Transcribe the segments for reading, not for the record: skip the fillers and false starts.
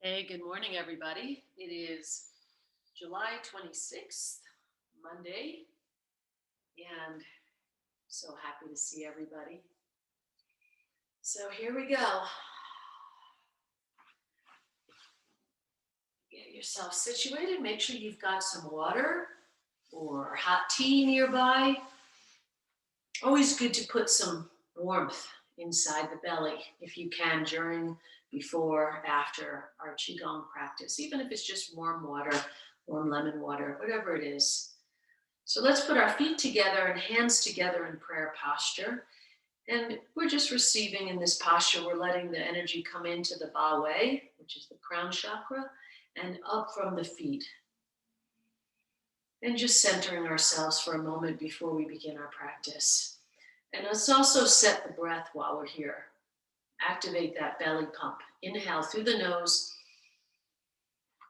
Hey, good morning, everybody. It is July 26th, Monday, and so happy to see everybody. So here we go. Get yourself situated. Make sure you've got some water or hot tea nearby. Always good to put some warmth inside the belly if you can during, before, after our Qigong practice, even if it's just warm water, warm lemon water, whatever it is. So let's put our feet together and hands together in prayer posture. And we're just receiving in this posture. We're letting the energy come into the Ba Wei, which is the crown chakra, and up from the feet. And just centering ourselves for a moment before we begin our practice. And let's also set the breath while we're here. Activate that belly pump. Inhale through the nose.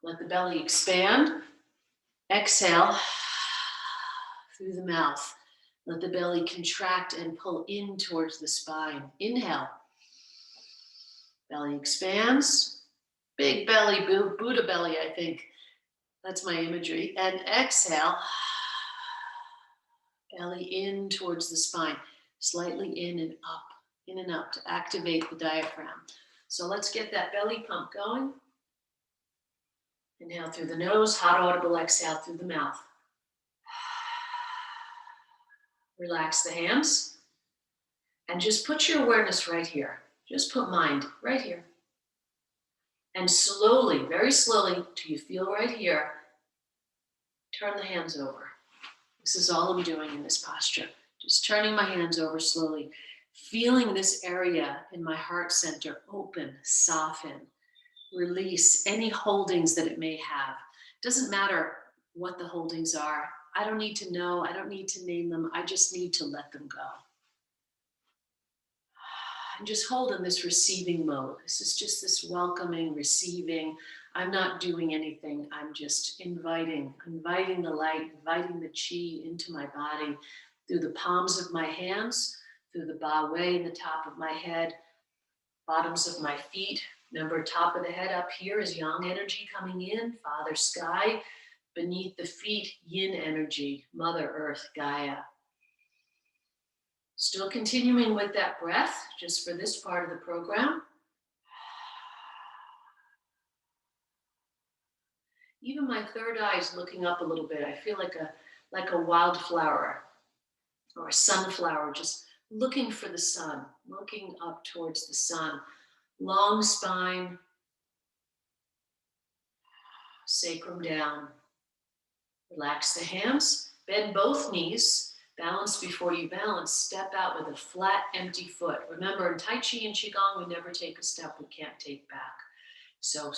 Let the belly expand. Exhale through the mouth. Let the belly contract and pull in towards the spine. Inhale. Belly expands. Big belly, Buddha belly, I think. That's my imagery. And exhale. Belly in towards the spine. Slightly in and up to activate the diaphragm. So let's get that belly pump going. Inhale through the nose, hot audible exhale through the mouth. Relax the hands and just put your awareness right here. Just put mind right here. And slowly, very slowly, till you feel right here, turn the hands over. This is all I'm doing in this posture. Just turning my hands over slowly, feeling this area in my heart center open, soften, release any holdings that it may have. Doesn't matter what the holdings are. I don't need to know. I don't need to name them. I just need to let them go. And just hold in this receiving mode. This is just this welcoming, receiving. I'm not doing anything. I'm just inviting the light, inviting the chi into my body through the palms of my hands, through the Ba Wei in the top of my head, bottoms of my feet. Remember, top of the head up here is yang energy coming in, Father Sky. Beneath the feet, yin energy, Mother Earth, Gaia. Still continuing with that breath, just for this part of the program. Even my third eye is looking up a little bit. I feel like a wildflower or a sunflower, just looking for the sun, looking up towards the sun. Long spine, sacrum down. Relax the hands, bend both knees, balance before you balance, step out with a flat, empty foot. Remember, in Tai Chi and Qigong, we never take a step we can't take back. So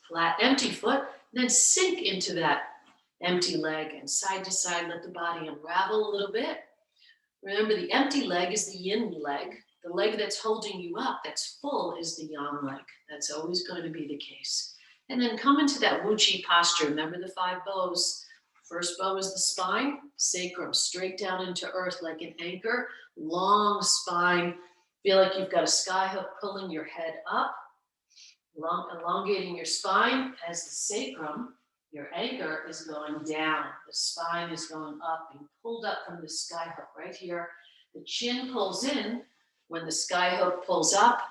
flat, empty foot, then sink into that empty leg and side to side, let the body unravel a little bit. Remember, the empty leg is the yin leg. The leg that's holding you up, that's full, is the yang leg. That's always going to be the case. And then come into that Wu Chi posture. Remember the 5 bows. First bow is the spine, sacrum, straight down into earth like an anchor, long spine. Feel like you've got a sky hook pulling your head up, elongating your spine as the sacrum, your anchor, is going down. The spine is going up, being pulled up from the sky hook right here. The chin pulls in when the sky hook pulls up,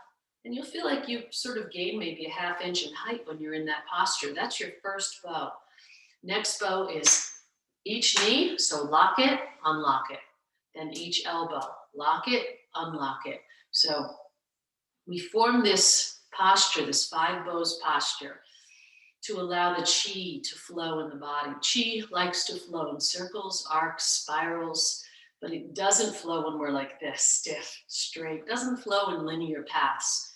and you'll feel like you sort of gain maybe a ½ inch in height when you're in that posture. That's your first bow. Next bow is each knee, so lock it, unlock it. Then each elbow, lock it, unlock it. So we form this posture, this 5 bows posture, to allow the chi to flow in the body. Chi likes to flow in circles, arcs, spirals, but it doesn't flow when we're like this, stiff, straight. It doesn't flow in linear paths.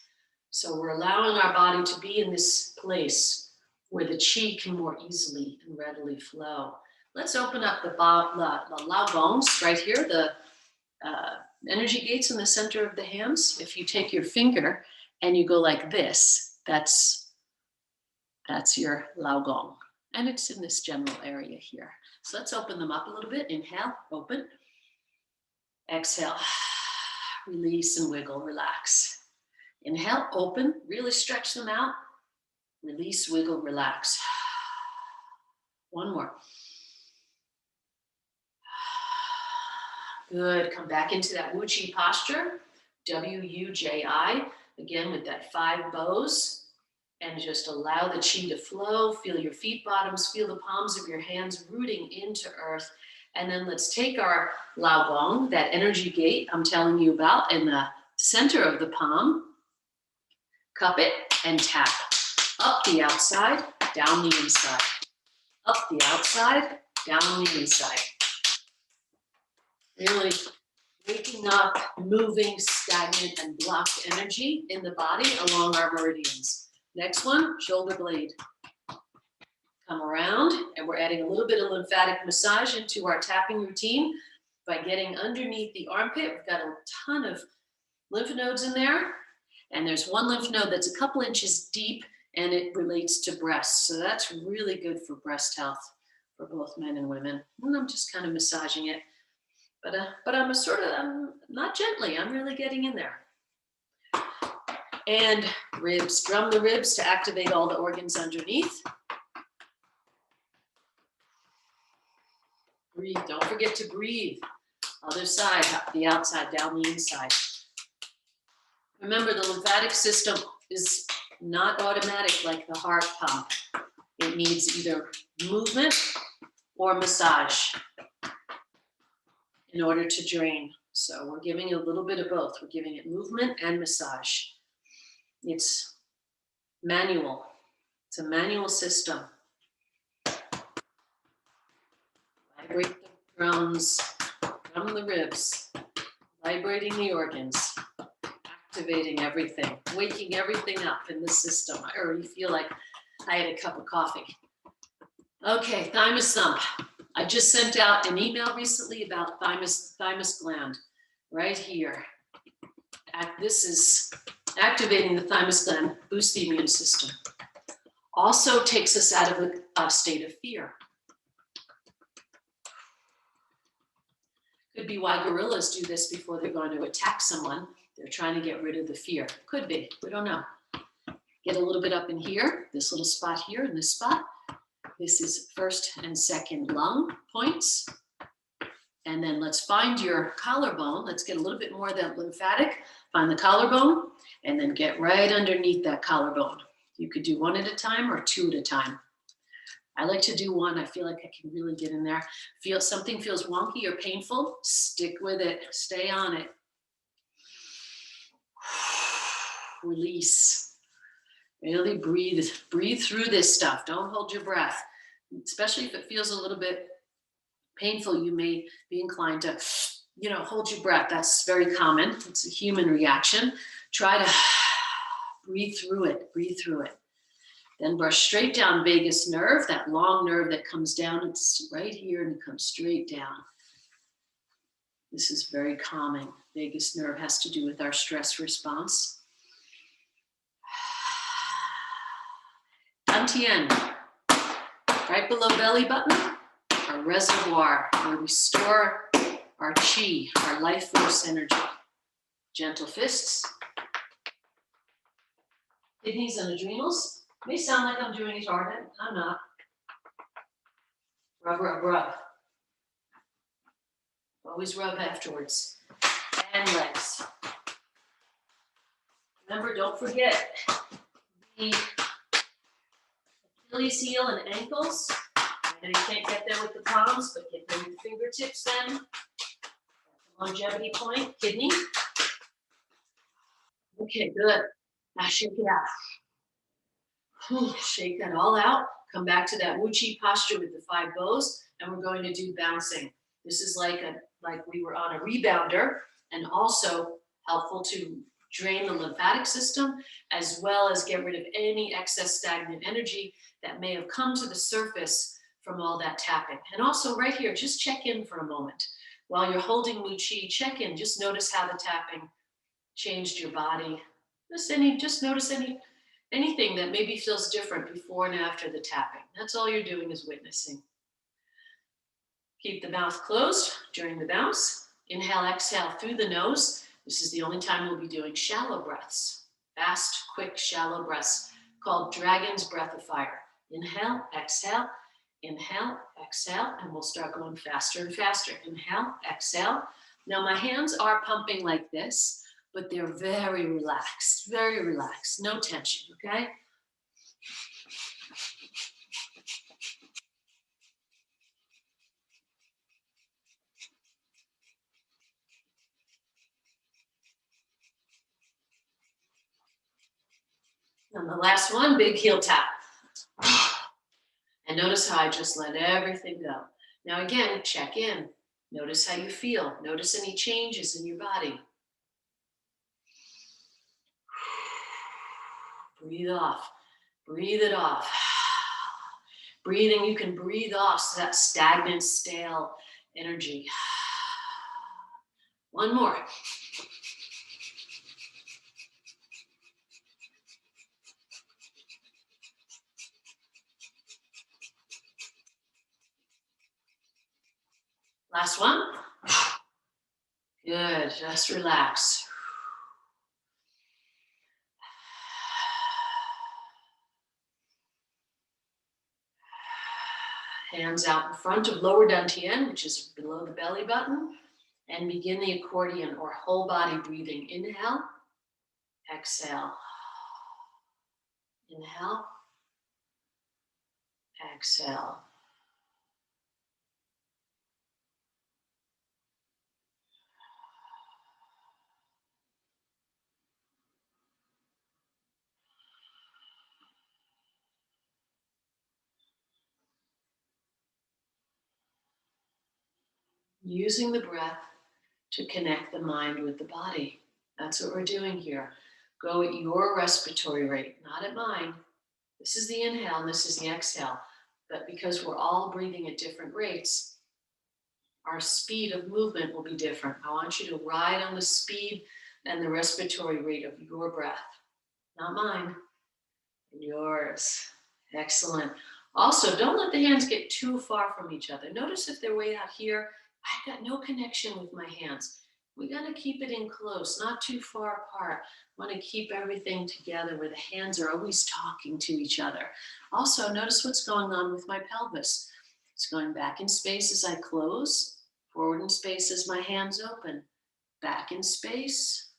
So we're allowing our body to be in this place where the chi can more easily and readily flow. Let's open up the lao gongs right here, the energy gates in the center of the hands. If you take your finger and you go like this, that's your lao gong. And it's in this general area here. So let's open them up a little bit. Inhale, open. Exhale, release and wiggle, relax. Inhale, open, really stretch them out. Release, wiggle, relax. One more. Good. Come back into that Wuji posture. W-U-J-I. Again, with that 5 bows. And just allow the chi to flow. Feel your feet bottoms. Feel the palms of your hands rooting into earth. And then let's take our Lao Gong, that energy gate I'm telling you about, in the center of the palm. Cup it and tap. Up the outside, down the inside. Up the outside, down the inside. Really waking up, moving stagnant and blocked energy in the body along our meridians. Next one, shoulder blade. Come around, and we're adding a little bit of lymphatic massage into our tapping routine by getting underneath the armpit. We've got a ton of lymph nodes in there, and there's one lymph node that's a couple inches deep, and it relates to breast. So that's really good for breast health for both men and women. And I'm just kind of massaging it. But I'm not gently, I'm really getting in there. And ribs, drum the ribs to activate all the organs underneath. Breathe, don't forget to breathe. Other side, up the outside, down the inside. Remember, the lymphatic system is not automatic like the heart pump. It needs either movement or massage in order to drain. So we're giving it a little bit of both. We're giving it movement and massage. It's manual. It's a manual system. Vibrate the drums, drum the ribs, vibrating the organs, activating everything, waking everything up in the system. I already feel like I had a cup of coffee. Okay, thymus thump. I just sent out an email recently about thymus gland right here. This is activating the thymus gland, boosts the immune system. Also takes us out of a state of fear. Could be why gorillas do this before they're going to attack someone. They're trying to get rid of the fear. Could be, we don't know. Get a little bit up in here, this little spot here and this spot. This is first and second lung points. And then let's find your collarbone. Let's get a little bit more of that lymphatic. Find the collarbone and then get right underneath that collarbone. You could do one at a time or two at a time. I like to do one. I feel like I can really get in there. Feel something feels wonky or painful, stick with it. Stay on it. Release. Really breathe through this stuff. Don't hold your breath. Especially if it feels a little bit painful, you may be inclined to, hold your breath. That's very common. It's a human reaction. Try to breathe through it. Breathe through it. Then brush straight down vagus nerve, that long nerve that comes down. It's right here and it comes straight down. This is very calming. Vagus nerve has to do with our stress response. Dantian, right below belly button, our reservoir where we store our chi, our life force energy. Gentle fists. Kidneys and adrenals. May sound like I'm doing it hard. I'm not. Rub, rub, rub. Always rub afterwards. And legs. Remember, don't forget the Achilles heel and ankles. I know you can't get there with the palms, but get there with the fingertips then. Longevity point, kidney. Okay, good. Now shake it out. Shake that all out. Come back to that Wuchi posture with the 5 bows, and we're going to do bouncing. This is like we were on a rebounder, and also helpful to drain the lymphatic system, as well as get rid of any excess stagnant energy that may have come to the surface from all that tapping. And also right here, just check in for a moment. While you're holding Wuchi, check in. Just notice how the tapping changed your body. Just notice anything that maybe feels different before and after the tapping. That's all you're doing is witnessing. Keep the mouth closed during the bounce. Inhale, exhale through the nose. This is the only time we'll be doing shallow breaths. Fast, quick, shallow breaths. called Dragon's Breath of Fire. Inhale, exhale, and we'll start going faster and faster. Inhale, exhale. Now my hands are pumping like this, but they're very relaxed, no tension, okay? And the last one, big heel tap. And notice how I just let everything go. Now again, check in. Notice how you feel. Notice any changes in your body. Breathe off. Breathe it off. Breathing, you can breathe off that stagnant, stale energy. One more. Last one. Good, just relax. Hands out in front of lower dantian, which is below the belly button, and begin the accordion or whole body breathing. Inhale, exhale. Inhale, exhale. Using the breath to connect the mind with the body. That's what we're doing here. Go at your respiratory rate, not at mine. This is the inhale and this is the exhale. But because we're all breathing at different rates, our speed of movement will be different. I want you to ride on the speed and the respiratory rate of your breath, not mine, and yours. Excellent. Also, don't let the hands get too far from each other. Notice if they're way out here, I've got no connection with my hands. We got to keep it in close, not too far apart. Want to keep everything together where the hands are always talking to each other. Also, notice what's going on with my pelvis. It's going back in space as I close, forward in space as my hands open, back in space,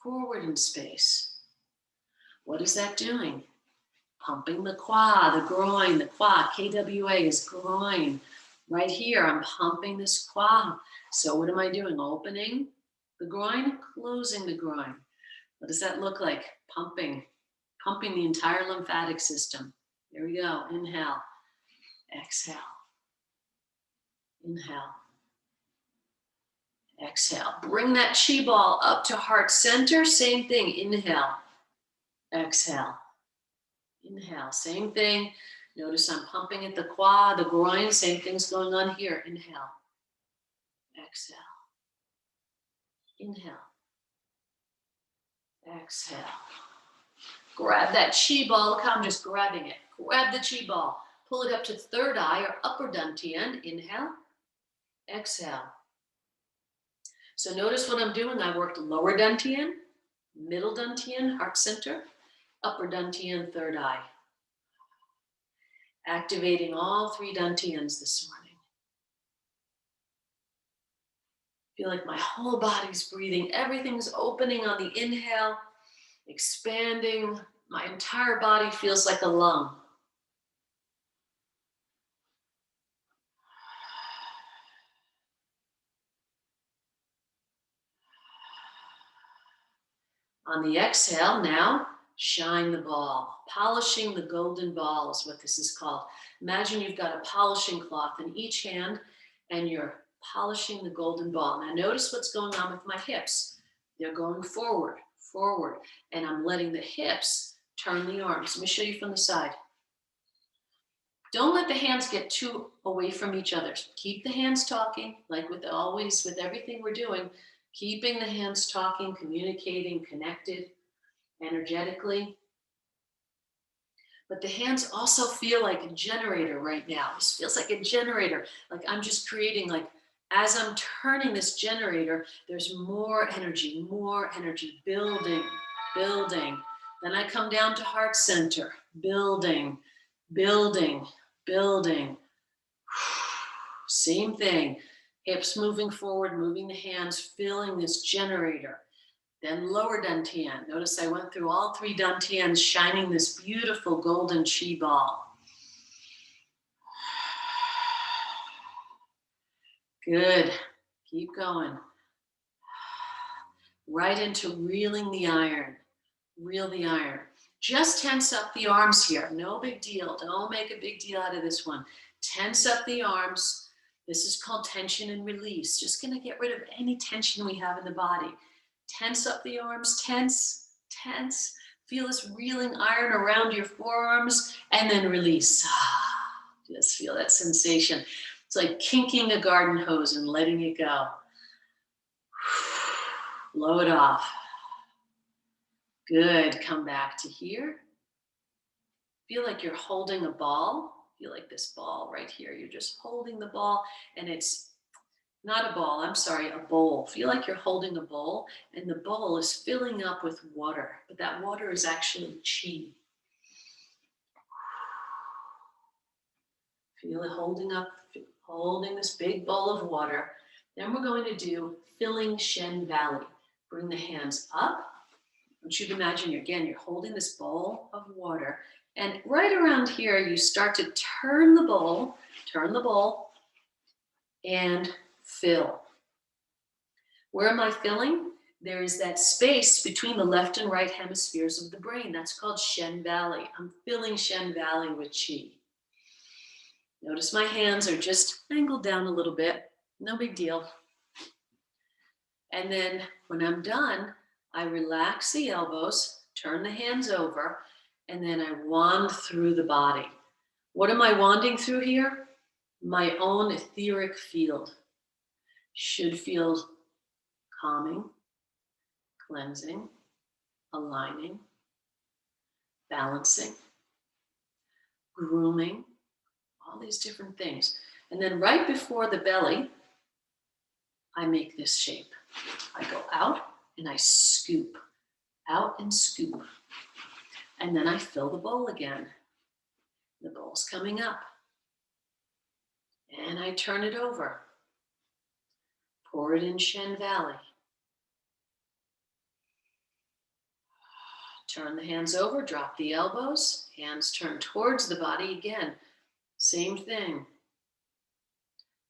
forward in space. What is that doing? Pumping the qua, the groin, the qua, KWA is groin. Right here, I'm pumping this qua. So what am I doing? Opening the groin, closing the groin. What does that look like? Pumping the entire lymphatic system. Here we go. Inhale, exhale, inhale, exhale. Bring that chi ball up to heart center. Same thing. Inhale, exhale, inhale. Same thing. Notice I'm pumping at the qua, the groin. Same thing's going on here. Inhale, exhale, inhale, exhale. Grab that chi ball. Look how I'm just grabbing it. Grab the chi ball. Pull it up to third eye or upper dantian. Inhale, exhale. So notice what I'm doing. I worked lower dantian, middle dantian, heart center, upper dantian, third eye. Activating all three dantians this morning. Feel like my whole body's breathing. Everything's opening on the inhale, expanding. My entire body feels like a lung. On the exhale, now shine the ball. Polishing the golden ball is what this is called. Imagine you've got a polishing cloth in each hand and you're polishing the golden ball. Now notice what's going on with my hips. They're going forward, and I'm letting the hips turn the arms. Let me show you from the side. Don't let the hands get too away from each other. Keep the hands talking, like with everything we're doing, keeping the hands talking, communicating, connected energetically. But the hands also feel like a generator right now. This feels like a generator. Like I'm just creating, like as I'm turning this generator, there's more energy building, Then I come down to heart center, building, building, building. Same thing. Hips moving forward, moving the hands, filling this generator. Then lower dantian. Notice I went through all 3 dantians, shining this beautiful golden chi ball. Good. Keep going. Right into reeling the iron. Reel the iron. Just tense up the arms here. No big deal. Don't make a big deal out of this one. Tense up the arms. This is called tension and release. Just going to get rid of any tension we have in the body. Tense up the arms. Tense, tense. Feel this reeling iron around your forearms and then release. Just feel that sensation. It's like kinking a garden hose and letting it go. Blow it off. Good. Come back to here. Feel like you're holding a ball. Feel like this ball right here. You're just holding the ball, and it's not a ball. I'm sorry, a bowl. Feel like you're holding a bowl, and the bowl is filling up with water, but that water is actually chi. Feel it holding this big bowl of water. Then we're going to do filling Shen Valley. Bring the hands up. I want you to imagine you're holding this bowl of water, and right around here, you start to turn the bowl, and fill. Where am I filling? There is that space between the left and right hemispheres of the brain. That's called Shen Valley. I'm filling Shen Valley with chi. Notice my hands are just angled down a little bit. No big deal. And then when I'm done, I relax the elbows, turn the hands over, and then I wand through the body. What am I wanding through here? My own etheric field. Should feel calming, cleansing, aligning, balancing, grooming, all these different things. And then right before the belly, I make this shape. I go out and I scoop, out and scoop. And then I fill the bowl again. The bowl's coming up. And I turn it over. Pour it in Shen Valley. Turn the hands over, drop the elbows, hands turn towards the body again. Same thing.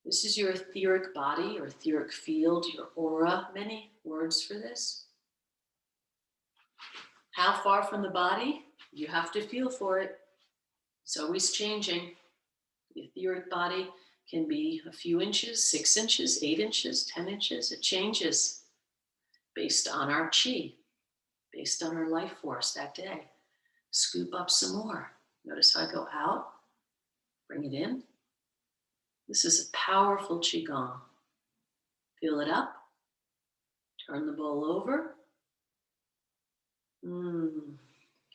This is your etheric body, or etheric field, your aura. Many words for this. How far from the body? You have to feel for it. It's always changing. The etheric body can be a few inches, 6 inches, 8 inches, 10 inches. It changes based on our chi, based on our life force that day. Scoop up some more. Notice how I go out, bring it in. This is a powerful Qigong. Fill it up, turn the bowl over.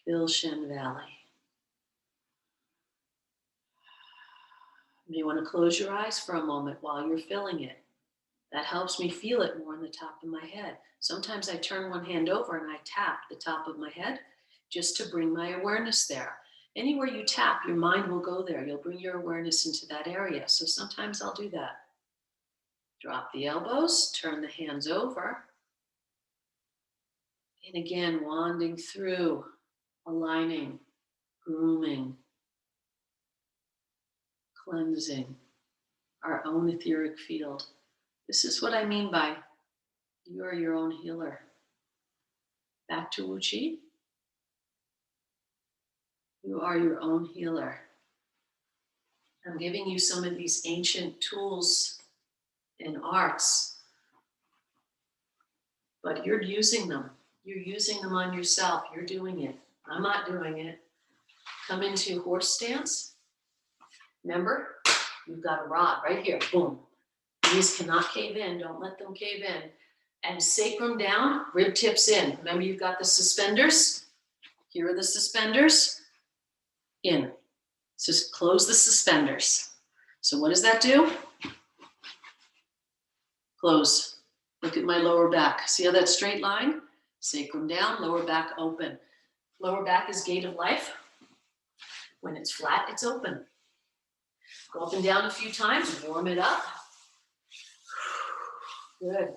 Fill Shen Valley. You may want to close your eyes for a moment while you're filling it. That helps me feel it more in the top of my head. Sometimes I turn one hand over and I tap the top of my head just to bring my awareness there. Anywhere you tap, your mind will go there. You'll bring your awareness into that area. So sometimes I'll do that. Drop the elbows, turn the hands over. And again, wanding through, aligning, grooming, cleansing our own etheric field. This is what I mean by you are your own healer. Back to Wu Chi. You are your own healer. I'm giving you some of these ancient tools and arts, but you're using them. You're using them on yourself. You're doing it. I'm not doing it. Come into horse stance. Remember, you've got a rod right here. Boom. Knees cannot cave in. Don't let them cave in. And sacrum down, rib tips in. Remember, you've got the suspenders. Here are the suspenders. In. Just close the suspenders. So what does that do? Close. Look at my lower back. See how that straight line? Sacrum down, lower back open. Lower back is gate of life. When it's flat, it's open. Go up and down a few times, warm it up. Good.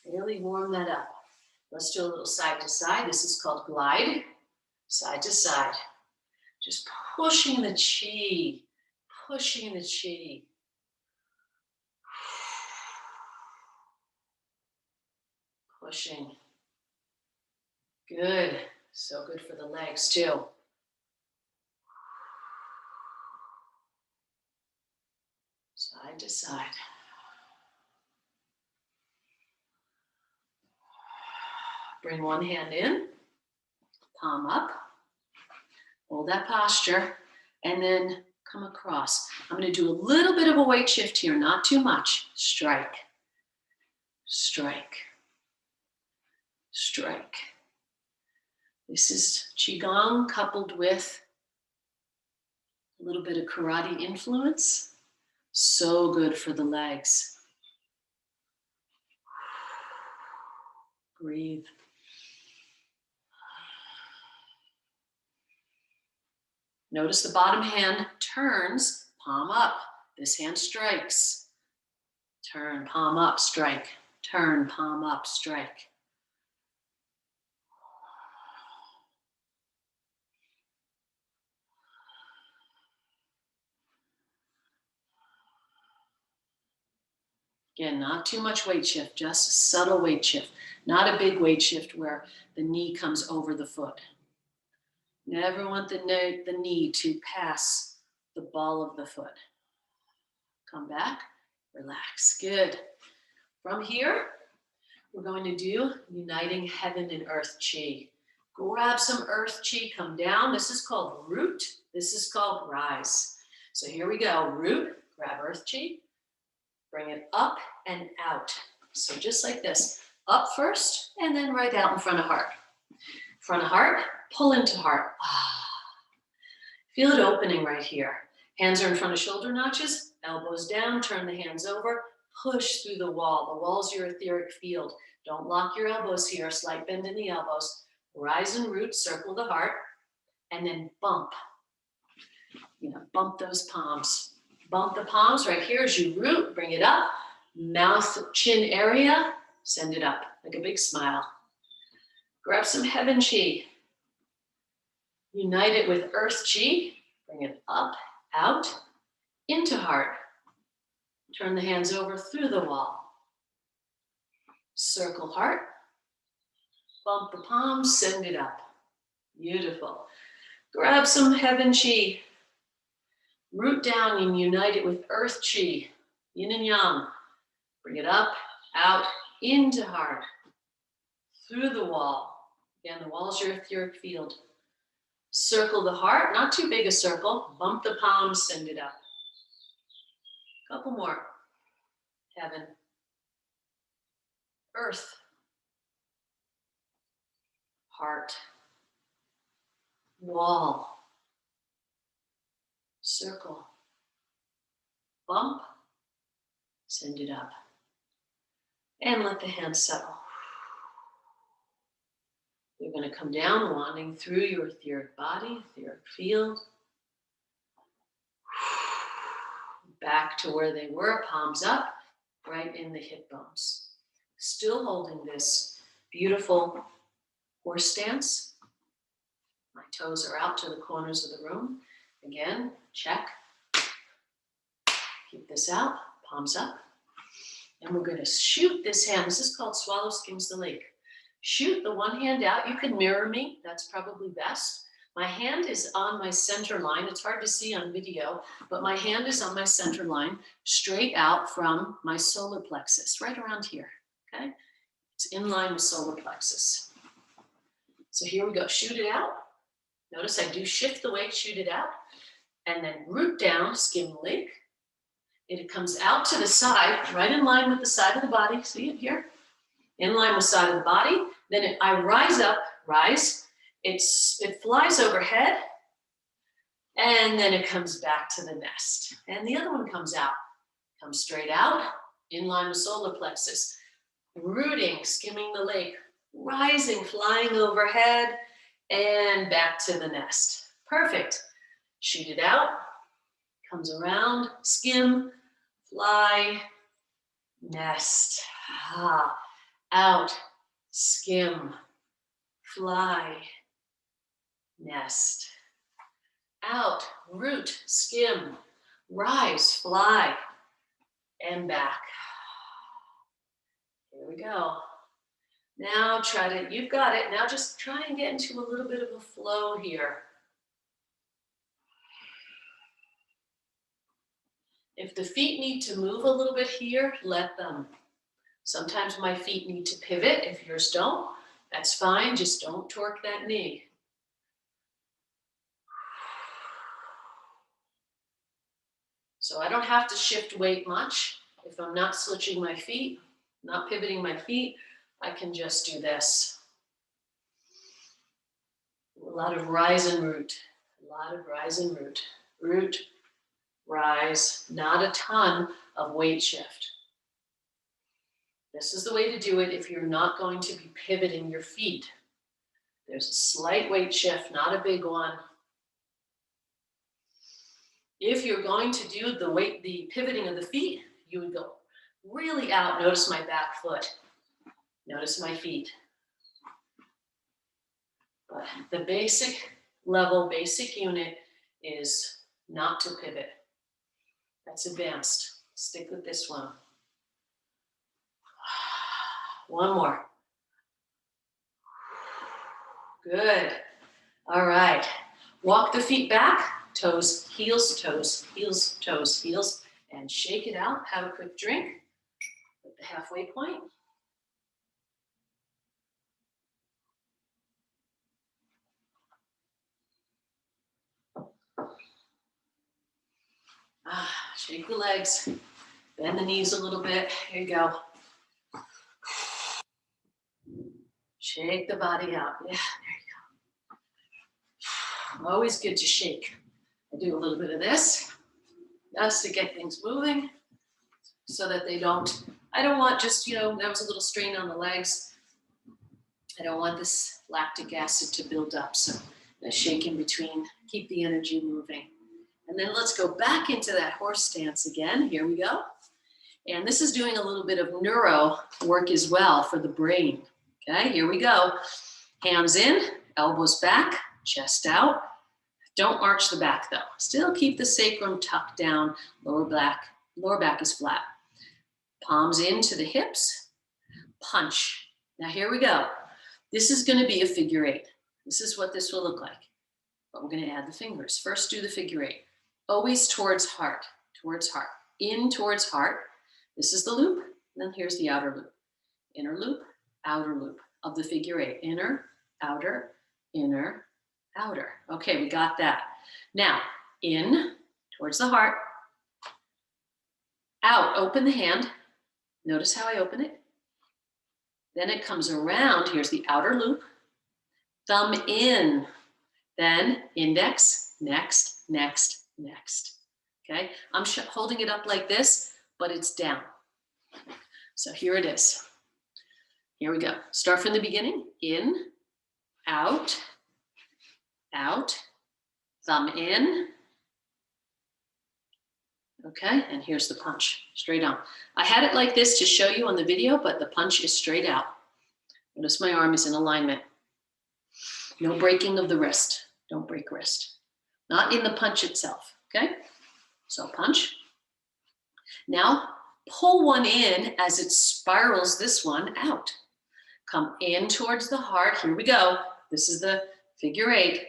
Really warm that up. Let's do a little side to side. This is called glide. Side to side. Just pushing the chi. Pushing the chi. Pushing. Good. So good for the legs too. Side to side. Bring one hand in, palm up, hold that posture, and then come across. I'm going to do a little bit of a weight shift here, not too much. Strike, strike, strike. This is Qigong coupled with a little bit of karate influence. So good for the legs. Breathe. Notice the bottom hand turns, palm up. This hand strikes. Turn, palm up, strike. Turn, palm up, strike. Again, not too much weight shift, just a subtle weight shift. Not a big weight shift where the knee comes over the foot. Never want the knee to pass the ball of the foot. Come back, relax, good. From here, we're going to do uniting heaven and earth chi. Grab some earth chi, come down. This is called root. This is called rise. So here we go, root, grab earth chi, bring it up and out. So just like this, up first and then right out in front of heart. Front of heart, pull into heart. Feel it opening right here. Hands are in front of shoulder notches, elbows down, turn the hands over, push through the wall. The wall's your etheric field. Don't lock your elbows here, slight bend in the elbows. Rise and root, circle the heart, and then bump. Bump those palms. Bump the palms right here as you root, bring it up. Mouth, chin area, send it up like a big smile. Grab some heaven chi. Unite it with earth chi. Bring it up, out, into heart. Turn the hands over through the wall. Circle heart. Bump the palms, send it up. Beautiful. Grab some heaven chi. Root down and unite it with earth chi. Yin and yang. Bring it up, out, into heart. Through the wall. Again, the wall is your etheric field. Circle the heart, not too big a circle. Bump the palms, send it up. Couple more. Heaven. Earth. Heart. Wall. Circle. Bump. Send it up. And let the hands settle. You're going to come down, wanding through your etheric body, etheric field. Back to where they were, palms up, right in the hip bones. Still holding this beautiful horse stance. My toes are out to the corners of the room. Again, check. Keep this out, palms up. And we're going to shoot this hand. This is called swallow skims the lake. Shoot the one hand out. You can mirror me. That's probably best. My hand is on my center line. It's hard to see on video, but my hand is on my center line, straight out from my solar plexus, right around here, okay? It's in line with solar plexus. So here we go. Shoot it out. Notice I do shift the weight, shoot it out, and then root down, skim the lake. It comes out to the side, right in line with the side of the body. See it here? In line with side of the body. Then I rise up, rise. It flies overhead, and then it comes back to the nest. And the other one comes out. Comes straight out, in line with solar plexus. Rooting, skimming the lake, rising, flying overhead, and back to the nest. Perfect. Shoot it out, comes around, skim, fly, nest. Out, skim, fly, nest. Out, root, skim, rise, fly, and back. Here we go. Now try to, you've got it. Now just try and get into a little bit of a flow here. If the feet need to move a little bit here, let them. Sometimes my feet need to pivot. If yours don't, that's fine. Just don't torque that knee. So I don't have to shift weight much. If I'm not switching my feet, not pivoting my feet, I can just do this. A lot of rise and root. A lot of rise and root. Root, rise, not a ton of weight shift. This is the way to do it if you're not going to be pivoting your feet. There's a slight weight shift, not a big one. If you're going to do the pivoting of the feet, you would go really out. Notice my back foot. Notice my feet. But the basic level, basic unit is not to pivot. That's advanced. Stick with this one. One more. Good. All right. Walk the feet back, toes, heels, toes, heels, toes, heels, and shake it out. Have a quick drink at the halfway point. Shake the legs, bend the knees a little bit. Here you go. Shake the body out. Yeah, there you go. Always good to shake. I do a little bit of this just to get things moving so that they don't, I don't want just, that was a little strain on the legs. I don't want this lactic acid to build up. So I shake in between, keep the energy moving. And then let's go back into that horse stance again. Here we go. And this is doing a little bit of neuro work as well for the brain. Okay, here we go. Hands in, elbows back, chest out. Don't arch the back though. Still keep the sacrum tucked down, lower back is flat. Palms into the hips, punch. Now here we go. This is going to be a figure eight. This is what this will look like. But we're going to add the fingers. First do the figure eight. Always towards heart, in towards heart. This is the loop, and then here's the outer loop. Inner loop, outer loop of the figure eight. Inner, outer, outer. Okay, we got that. Now, in towards the heart, out, open the hand. Notice how I open it. Then it comes around, here's the outer loop. Thumb in, then index, next, next, next. Okay, I'm holding it up like this, but it's down. So here it is. Here we go. Start from the beginning. In, out, thumb in. Okay, and here's the punch, straight on. I had it like this to show you on the video, but the punch is straight out. Notice my arm is in alignment. No breaking of the wrist. Don't break wrist. Not in the punch itself, okay? So punch. Now, pull one in as it spirals this one out. Come in towards the heart. Here we go. This is the figure eight.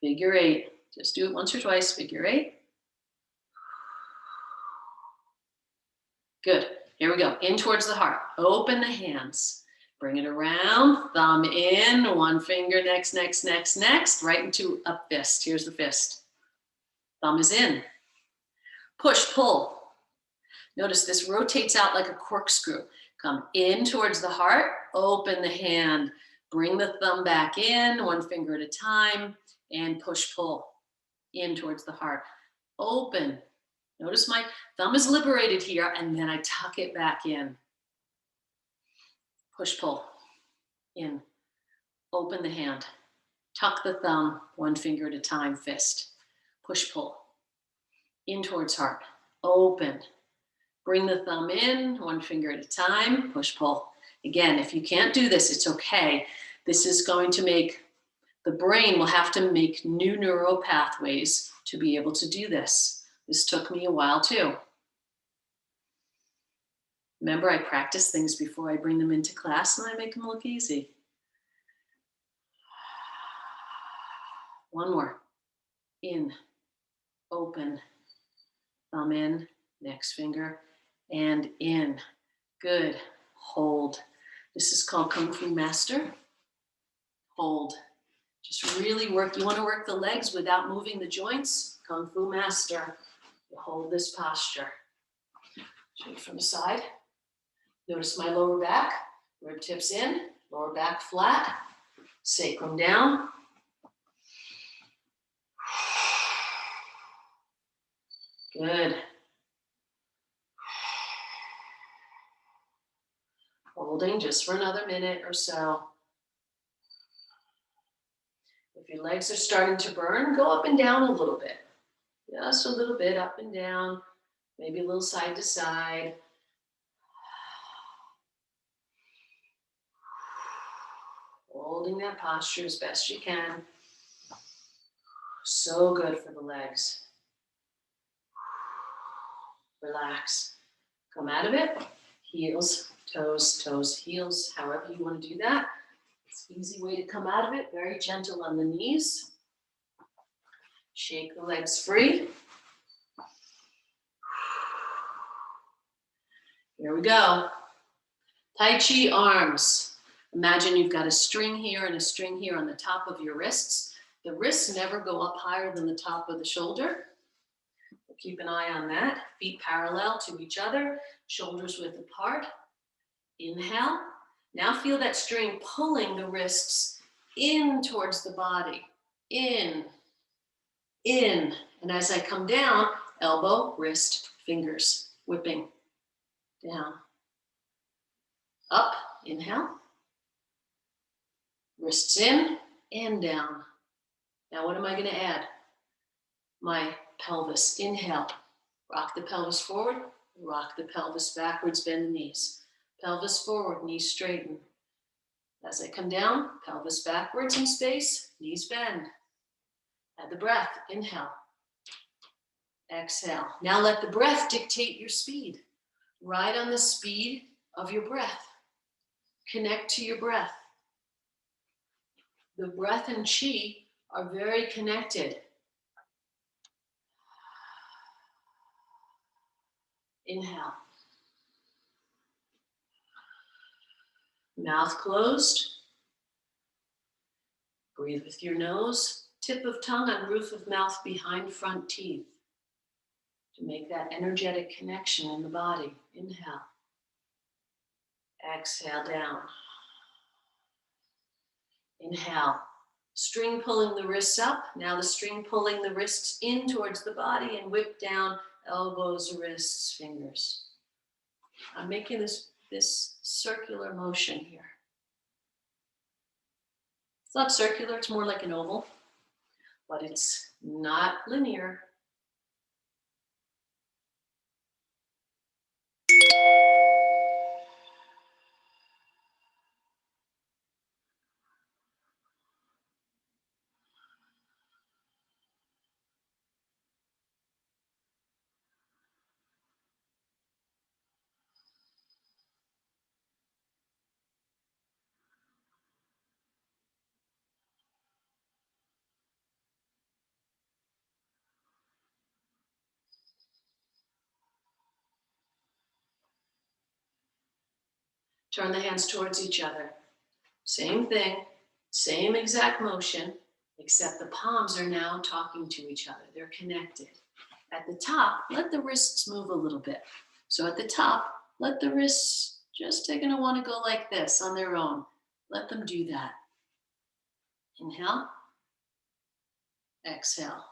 Figure eight. Just do it once or twice. Figure eight. Good. Here we go. In towards the heart. Open the hands. Bring it around. Thumb in. One finger. Next, next, next, next. Right into a fist. Here's the fist. Thumb is in. Push, pull. Notice this rotates out like a corkscrew. Come in towards the heart. Open the hand. Bring the thumb back in. One finger at a time. And push, pull. In towards the heart. Open. Notice my thumb is liberated here, and then I tuck it back in. Push, pull, in. Open the hand. Tuck the thumb, one finger at a time, fist. Push, pull. In towards heart. Open. Bring the thumb in, one finger at a time, push, pull. Again, if you can't do this, it's okay. This is going to make, the brain will have to make new neural pathways to be able to do this. This took me a while too. Remember, I practice things before I bring them into class and I make them look easy. One more. In, open, thumb in, next finger, and in. Good. Hold. This is called Kung Fu Master. Hold. Just really work. You want to work the legs without moving the joints? Kung Fu Master. You hold this posture. Show it from the side. Notice my lower back. Rib tips in. Lower back flat. Sacrum down. Good. Holding just for another minute or so. If your legs are starting to burn, go up and down a little bit. Just a little bit up and down, maybe a little side to side. Holding that posture as best you can. So good for the legs. Relax. Come out of it. Heels, toes, toes, heels, however you want to do that. It's an easy way to come out of it. Very gentle on the knees. Shake the legs free. Here we go. Tai Chi arms. Imagine you've got a string here and a string here on the top of your wrists. The wrists never go up higher than the top of the shoulder. Keep an eye on that. Feet parallel to each other, shoulders width apart. Inhale. Now feel that string pulling the wrists in towards the body. In, in. And as I come down, elbow, wrist, fingers, whipping down. Up, inhale. Wrists in and down. Now what am I going to add? My pelvis. Inhale. Rock the pelvis forward. Rock the pelvis backwards. Bend the knees. Pelvis forward. Knees straighten. As I come down, pelvis backwards in space. Knees bend. Add the breath. Inhale. Exhale. Now let the breath dictate your speed. Ride on the speed of your breath. Connect to your breath. The breath and chi are very connected. Inhale. Mouth closed. Breathe with your nose. Tip of tongue on roof of mouth behind front teeth. To make that energetic connection in the body. Inhale. Exhale down. Inhale. String pulling the wrists up. Now the string pulling the wrists in towards the body and whip down elbows, wrists, fingers. I'm making this circular motion here. It's not circular, it's more like an oval, but it's not linear. Turn the hands towards each other. Same thing, same exact motion, except the palms are now talking to each other. They're connected. At the top, let the wrists move a little bit. So at the top, let the wrists they're going to want to go like this on their own. Let them do that. Inhale. Exhale.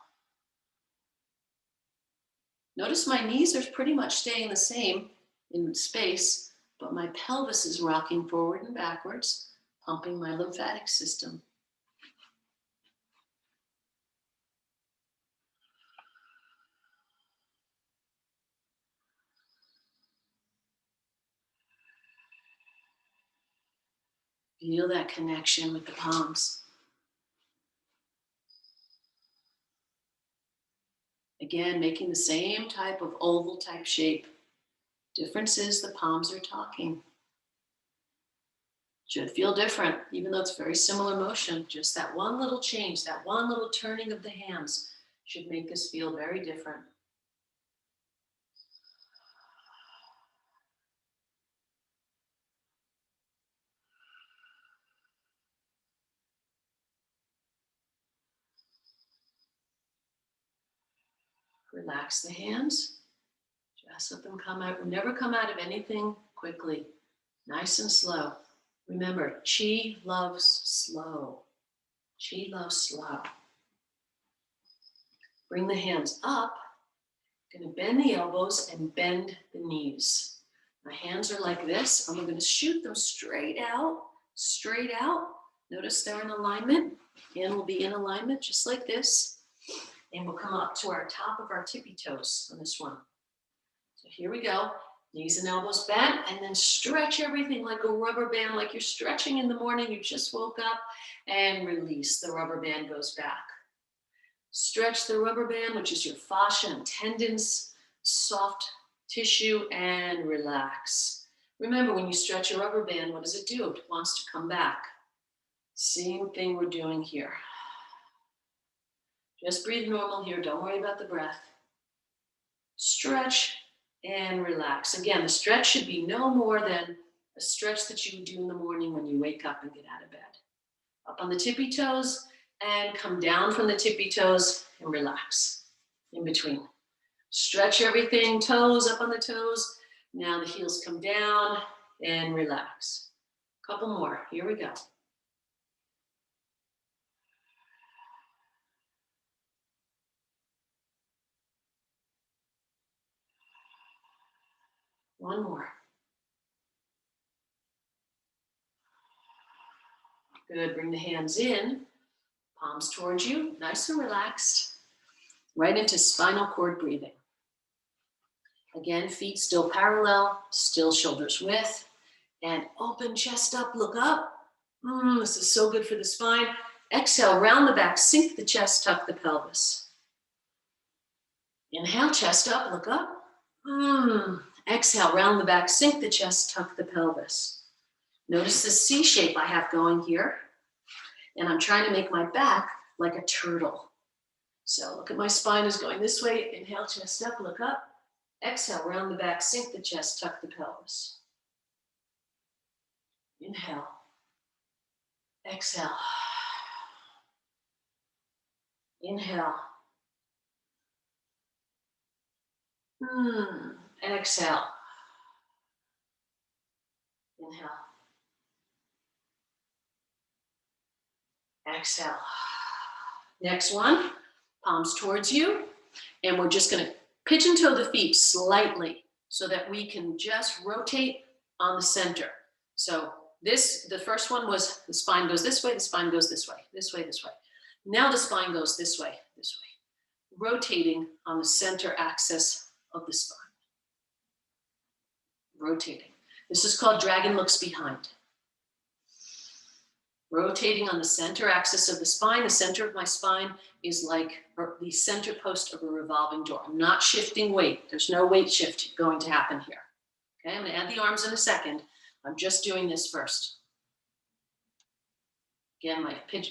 Notice my knees are pretty much staying the same in space, but my pelvis is rocking forward and backwards, pumping my lymphatic system. Feel that connection with the palms. Again, making the same type of oval type shape. Difference is the palms are talking. Should feel different, even though it's very similar motion. Just that one little change, that one little turning of the hands should make this feel very different. Relax the hands. Just let them come out. Never come out of anything quickly. Nice and slow. Remember, Qi loves slow. Qi loves slow. Bring the hands up. Going to bend the elbows and bend the knees. My hands are like this, and we're going to shoot them straight out, straight out. Notice they're in alignment. Hand will be in alignment, just like this. And we'll come up to our top of our tippy toes on this one. So here we go. Knees and elbows bent, and then stretch everything like a rubber band, like you're stretching in the morning. You just woke up, and release. The rubber band goes back. Stretch the rubber band, which is your fascia and tendons, soft tissue, and relax. Remember, when you stretch a rubber band, what does it do? It wants to come back. Same thing we're doing here. Just breathe normal here. Don't worry about the breath. Stretch and relax. Again, the stretch should be no more than a stretch that you would do in the morning when you wake up and get out of bed. Up on the tippy toes and come down from the tippy toes and relax in between. Stretch everything, toes up on the toes. Now the heels come down and relax. Couple more. Here we go. One more. Good. Bring the hands in, palms towards you, nice and relaxed. Right into spinal cord breathing. Again, feet still parallel, still shoulders width, and open chest up, look up. This is so good for the spine. Exhale, round the back, sink the chest, tuck the pelvis. Inhale, chest up, look up. Exhale, round the back, sink the chest, tuck the pelvis. Notice the C shape I have going here. And I'm trying to make my back like a turtle. So look at my spine is going this way. Inhale, chest up, look up. Exhale, round the back, sink the chest, tuck the pelvis. Inhale. Exhale. Inhale. Exhale. Inhale. Exhale. Next one, palms towards you. And we're just going to pigeon toe the feet slightly so that we can just rotate on the center. So the first one was the spine goes this way, the spine goes this way, this way, this way. Now the spine goes this way, rotating on the center axis of the spine. Rotating. This is called dragon looks behind. Rotating on the center axis of the spine. The center of my spine is like the center post of a revolving door. I'm not shifting weight. There's no weight shift going to happen here. Okay, I'm going to add the arms in a second. I'm just doing this first. Again,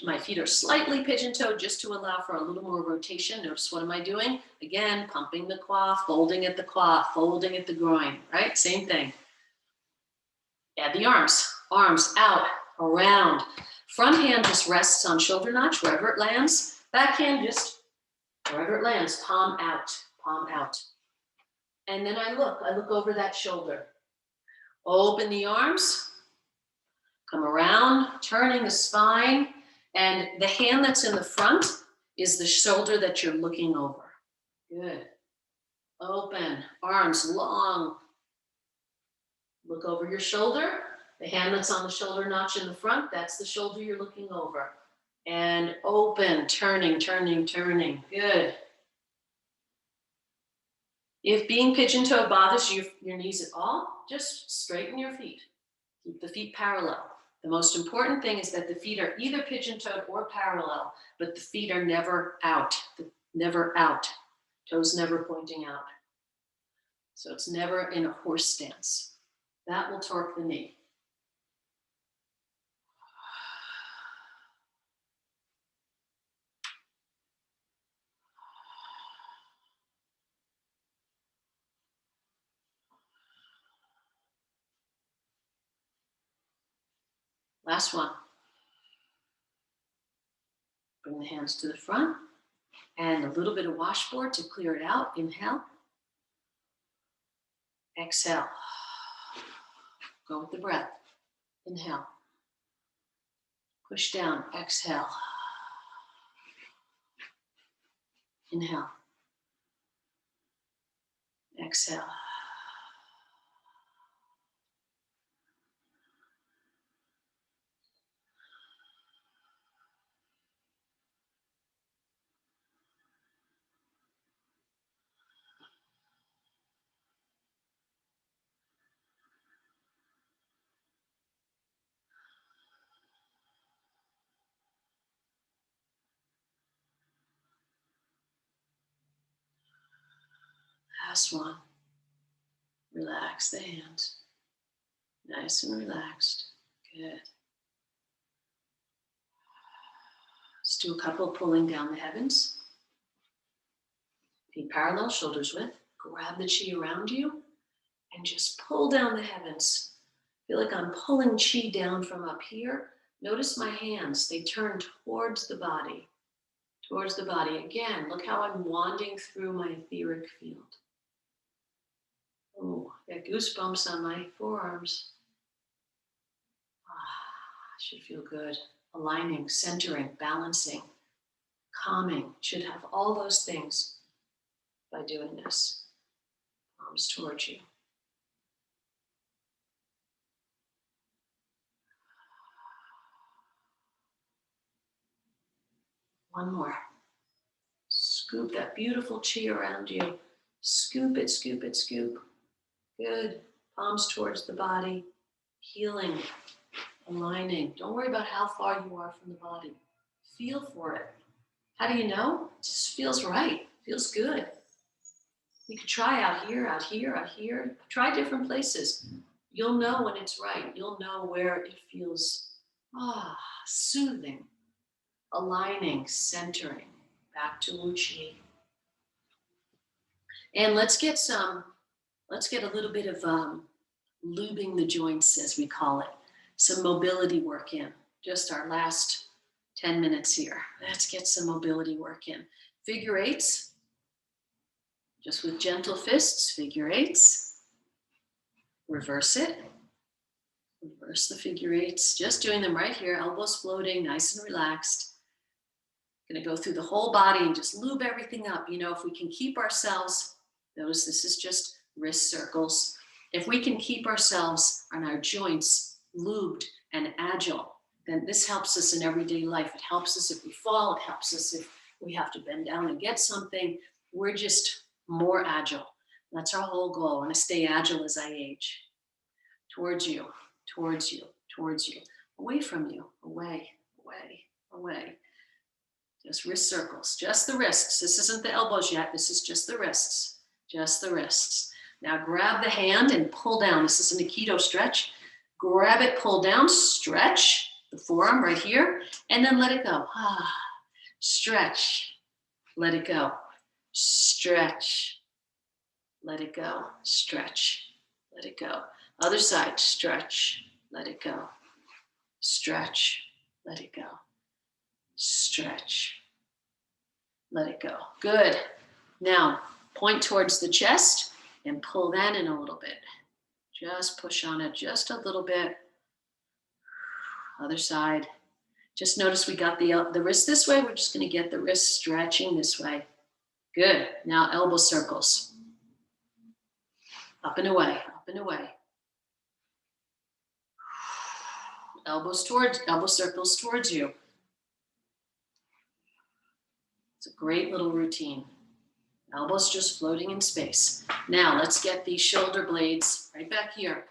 my feet are slightly pigeon-toed just to allow for a little more rotation. Notice what am I doing? Again, pumping the quad, folding at the quad, folding at the groin, right? Same thing. Add the arms. Arms out, around. Front hand just rests on shoulder notch, wherever it lands. Back hand just wherever it lands, palm out, palm out. And then I look over that shoulder. Open the arms, come around, turning the spine, and the hand that's in the front is the shoulder that you're looking over. Good. Open, arms long. Look over your shoulder. The hand that's on the shoulder notch in the front, that's the shoulder you're looking over. And open, turning, turning, turning. Good. If being pigeon-toed bothers your knees at all, just straighten your feet. Keep the feet parallel. The most important thing is that the feet are either pigeon-toed or parallel, but the feet are never out, never out. Toes never pointing out. So it's never in a horse stance. That will torque the knee. Last one. Bring the hands to the front and a little bit of washboard to clear it out. Inhale. Exhale. Go with the breath. Inhale. Push down. Exhale. Inhale. Exhale. Last one. Relax the hands. Nice and relaxed. Good. Let's do a couple pulling down the heavens. Feet parallel, shoulders width. Grab the chi around you and just pull down the heavens. Feel like I'm pulling chi down from up here. Notice my hands, they turn towards the body. Towards the body. Again, look how I'm wanding through my etheric field. Oh, got goosebumps on my forearms. Should feel good. Aligning, centering, balancing, calming. Should have all those things by doing this. Palms towards you. One more. Scoop that beautiful chi around you. Scoop it, scoop it, scoop. Good. Palms towards the body. Healing. Aligning. Don't worry about how far you are from the body. Feel for it. How do you know? It just feels right. Feels good. You could try out here, out here, out here. Try different places. You'll know when it's right. You'll know where it feels soothing, aligning, centering. Back to Wu Chi. And let's get a little bit of lubing the joints, as we call it. Some mobility work in. Just our last 10 minutes here. Let's get some mobility work in. Figure eights. Just with gentle fists, figure eights. Reverse it. Reverse the figure eights. Just doing them right here. Elbows floating, nice and relaxed. Going to go through the whole body and just lube everything up. You know, if we can keep ourselves, notice this is just wrist circles. If we can keep ourselves and our joints lubed and agile, then this helps us in everyday life. It helps us if we fall. It helps us if we have to bend down and get something. We're just more agile. That's our whole goal. I want to stay agile as I age. Towards you, towards you, towards you. Away from you, away, away, away. Just wrist circles, just the wrists. This isn't the elbows yet. This is just the wrists, just the wrists. Now grab the hand and pull down. This is an Aikido stretch. Grab it, pull down, stretch the forearm right here, and then let it go. Stretch, let it go. Stretch, let it go. Stretch, let it go. Other side, stretch, let it go. Stretch, let it go. Stretch, let it go. Good. Now, point towards the chest and pull that in a little bit. Just push on it just a little bit. Other side. Just notice we got the wrist this way. We're just going to get the wrist stretching this way. Good. Now elbow circles. Up and away, up and away. Elbow circles towards you. It's a great little routine. Elbows just floating in space. Now let's get these shoulder blades right back here.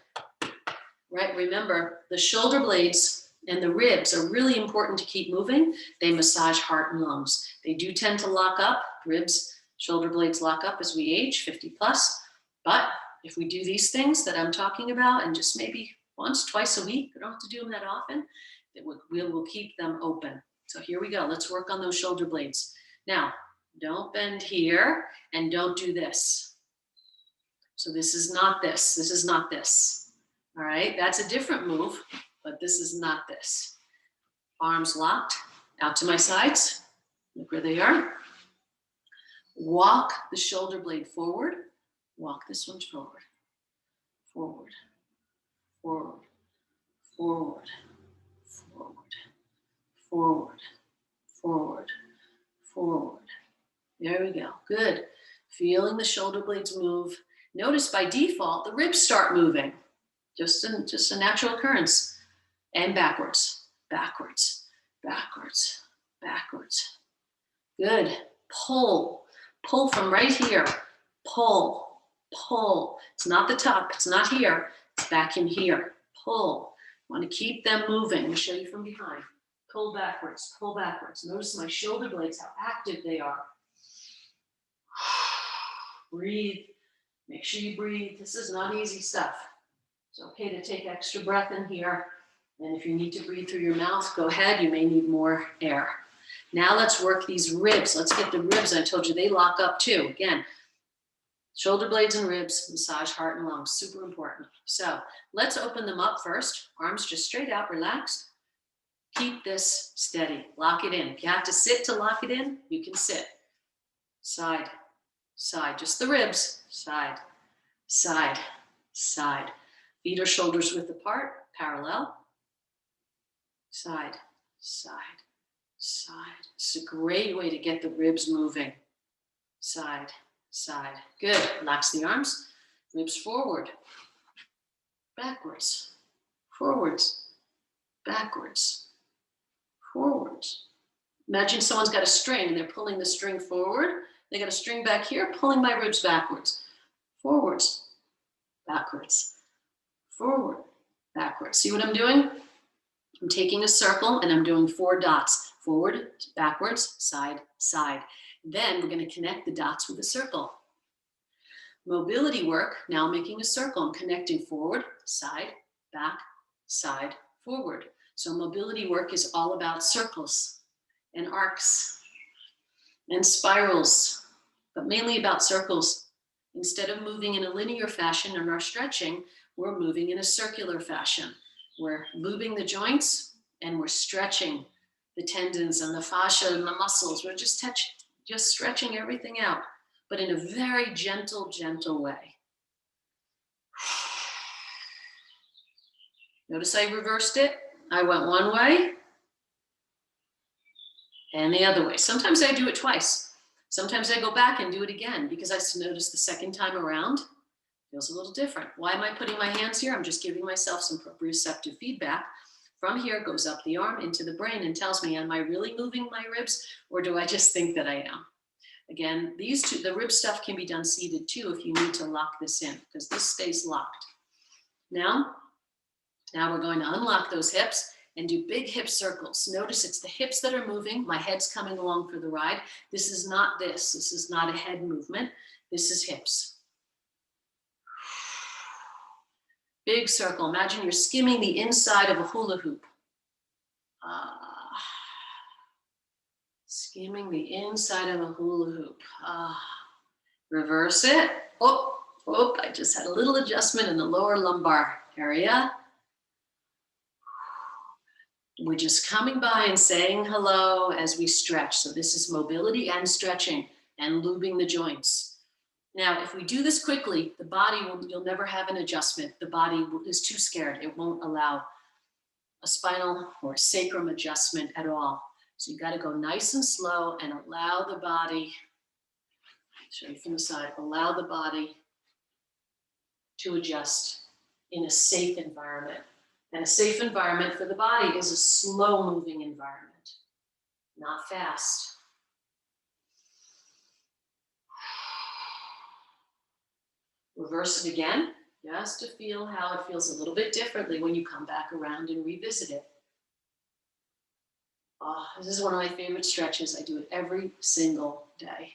Right, remember the shoulder blades And the ribs are really important to keep moving. They massage heart and lungs. They do tend to lock up. Ribs, shoulder blades lock up as we age, 50 plus. But if we do these things that I'm talking about, and just maybe once, twice a week, we don't have to do them that often, we'll keep them open. So here we go. Let's work on those shoulder blades. Now, don't bend here and don't do this. So this is not this. This is not this. All right, that's a different move, but this is not this. Arms locked out to my sides. Look where they are. Walk the shoulder blade forward. Walk this one forward. Forward, forward, forward, forward, forward, forward, forward. There we go. Good. Feeling the shoulder blades move. Notice by default, the ribs start moving. Just a natural occurrence. And backwards, backwards, backwards, backwards. Good. Pull. Pull from right here. Pull, pull. It's not the top. It's not here. It's back in here. Pull. Want to keep them moving. Let me show you from behind. Pull backwards, pull backwards. Notice my shoulder blades, how active they are. Breathe. Make sure you breathe. This is not easy stuff. It's okay to take extra breath in here. And if you need to breathe through your mouth, go ahead. You may need more air. Now let's work these ribs. Let's get the ribs. I told you they lock up too. Again, shoulder blades and ribs, massage heart and lungs. Super important. So let's open them up first. Arms just straight out, relaxed. Keep this steady. Lock it in. If you have to sit to lock it in, you can sit. Side, side. Just the ribs. Side, side, side. Feet or shoulders width apart, parallel. Side, side, side. It's a great way to get the ribs moving. Side, side. Good. Relax the arms. Ribs forward, backwards, forwards, backwards, forwards. Imagine someone's got a string and they're pulling the string forward. They got a string back here, pulling my ribs backwards, forwards, backwards, forward, backwards. See what I'm doing? I'm taking a circle and I'm doing 4 dots. Forward, backwards, side, side. Then we're going to connect the dots with a circle. Mobility work, now making a circle. I'm connecting forward, side, back, side, forward. So mobility work is all about circles and arcs and spirals, but mainly about circles. Instead of moving in a linear fashion in our stretching, we're moving in a circular fashion. We're lubing the joints and we're stretching the tendons and the fascia and the muscles. We're just stretching everything out, but in a very gentle, gentle way. Notice I reversed it. I went one way and the other way. Sometimes I do it twice. Sometimes I go back and do it again because I notice the second time around feels a little different. Why am I putting my hands here? I'm just giving myself some proprioceptive feedback. From here goes up the arm into the brain and tells me, am I really moving my ribs or do I just think that I am? Again, these two, the rib stuff can be done seated too if you need to lock this in because this stays locked. Now we're going to unlock those hips and do big hip circles. Notice it's the hips that are moving. My head's coming along for the ride. This is not this. This is not a head movement. This is hips. Big circle. Imagine you're skimming the inside of a hula hoop. Skimming the inside of a hula hoop. Reverse it. Oh, I just had a little adjustment in the lower lumbar area. We're just coming by and saying hello as we stretch. So this is mobility and stretching and lubing the joints. Now, if we do this quickly, the body you'll never have an adjustment. The body is too scared. It won't allow a spinal or sacrum adjustment at all. So you got to go nice and slow and allow the body, show you from the side, allow the body to adjust in a safe environment. And a safe environment for the body is a slow moving environment, not fast. Reverse it again, just to feel how it feels a little bit differently when you come back around and revisit it. Oh, this is one of my favorite stretches. I do it every single day.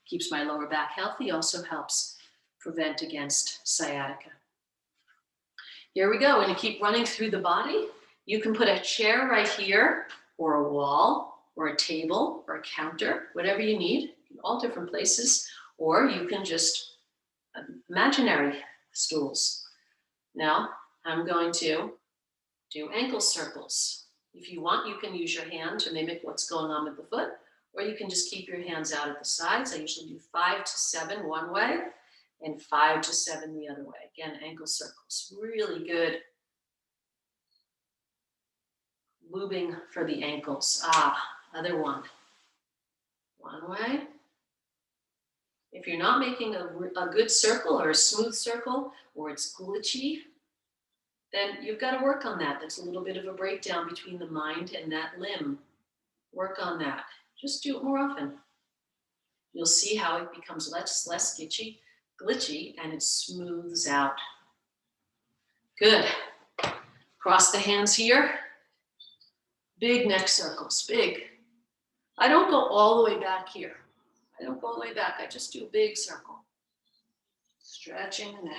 Keeps my lower back healthy, also helps prevent against sciatica. Here we go. We're going to keep running through the body. You can put a chair right here, or a wall, or a table, or a counter, whatever you need, in all different places, or you can just imaginary stools. Now, I'm going to do ankle circles. If you want, you can use your hand to mimic what's going on with the foot, or you can just keep your hands out at the sides. I usually do 5 to 7 one way and 5 to 7 the other way. Again, ankle circles, really good lubing for the ankles. Other one. One way. If you're not making a good circle or a smooth circle, or it's glitchy, then you've got to work on that. That's a little bit of a breakdown between the mind and that limb. Work on that. Just do it more often. You'll see how it becomes less glitchy, and it smooths out. Good. Cross the hands here. Big neck circles, big. I don't go all the way back here. I don't go all the way back. I just do a big circle. Stretching the neck.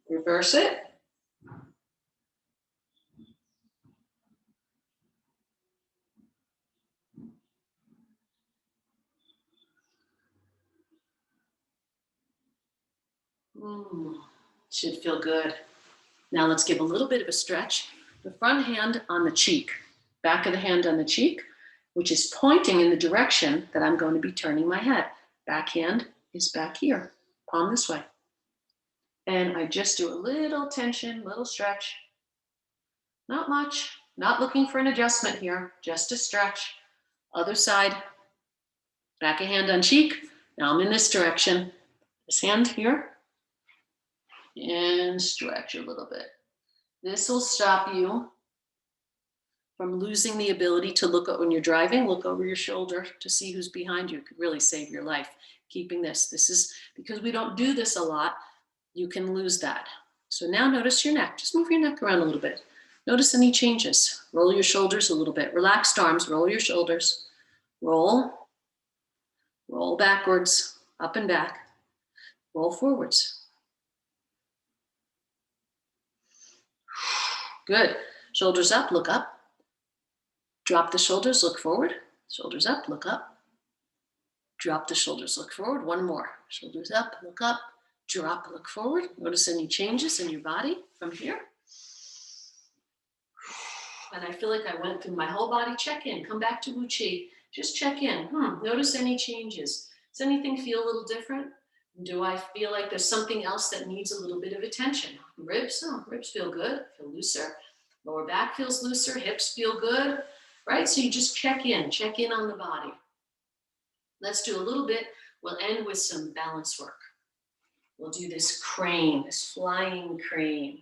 Reverse it. Should feel good. Now let's give a little bit of a stretch. The front hand on the cheek, back of the hand on the cheek, which is pointing in the direction that I'm going to be turning my head. Back hand is back here, palm this way. And I just do a little tension, little stretch. Not much, not looking for an adjustment here, just a stretch. Other side, back of hand on cheek. Now I'm in this direction. This hand here. And stretch a little bit. This will stop you from losing the ability to look when you're driving, look over your shoulder to see who's behind you. It could really save your life. Keeping this. This is because we don't do this a lot. You can lose that. So now notice your neck. Just move your neck around a little bit. Notice any changes. Roll your shoulders a little bit. Relaxed arms, roll your shoulders. Roll. Roll backwards, up and back. Roll forwards. Good. Shoulders up, look up. Drop the shoulders, look forward. Shoulders up, look up. Drop the shoulders, look forward. One more. Shoulders up, look up. Drop, look forward. Notice any changes in your body from here. And I feel like I went through my whole body. Check in. Come back to Wu Chi. Just check in. Notice any changes. Does anything feel a little different? Do I feel like there's something else that needs a little bit of attention? Ribs? Ribs feel good. Feel looser. Lower back feels looser. Hips feel good. Right? So you just check in on the body. Let's do a little bit. We'll end with some balance work. We'll do this crane, this flying crane.